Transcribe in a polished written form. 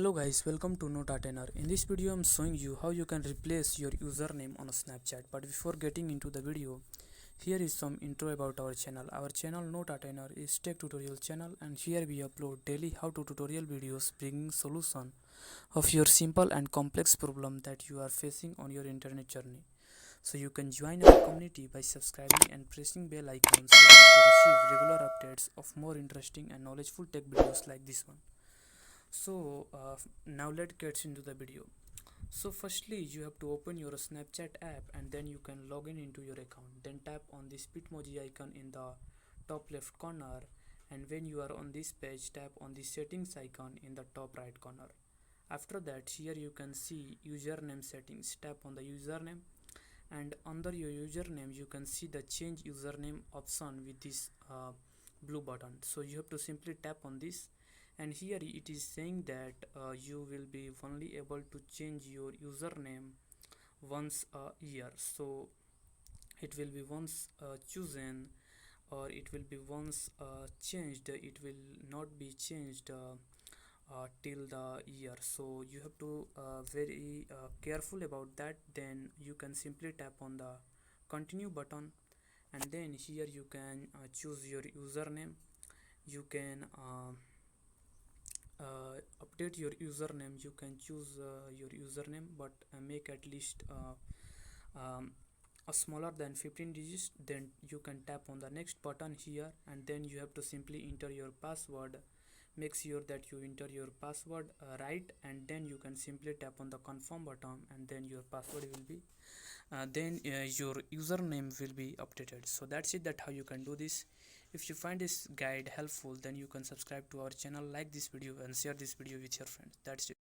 Hello guys, welcome to Noteartener. In this video I'm showing you how you can replace your username on a Snapchat. But before getting into the video, here is some intro about our channel. Our channel Noteartener is tech tutorial channel, and here we upload daily how to tutorial videos bringing solution of your simple and complex problem that you are facing on your internet journey. So you can join our community by subscribing and pressing bell icon so that you receive regular updates of more interesting and knowledgeable tech videos like this one. Now let's get into the video. So firstly you have to open your Snapchat app, and then you can log in into your account. Then tap on this Bitmoji icon in the top left corner, and when you are on this page, tap on the settings icon in the top right corner. After that, here you can see username settings. Tap on the username, and under your username you can see the change username option with this blue button. So you have to simply tap on this, and here it is saying that you will be only able to change your username once a year. So it will be once chosen, or it will be once changed. It will not be changed till the year. So you have to very careful about that. Then you can simply tap on the continue button, and then here you can choose your username. You can update your username. You can choose your username, but make at least a smaller than 15 digits. Then you can tap on the next button here, and then you have to simply enter your password. Make sure that you enter your password right, and then you can simply tap on the confirm button, and then your password will be then your username will be updated. So that's it, that how you can do this. If you find this guide helpful, then you can subscribe to our channel, like this video, and share this video with your friends. That's it.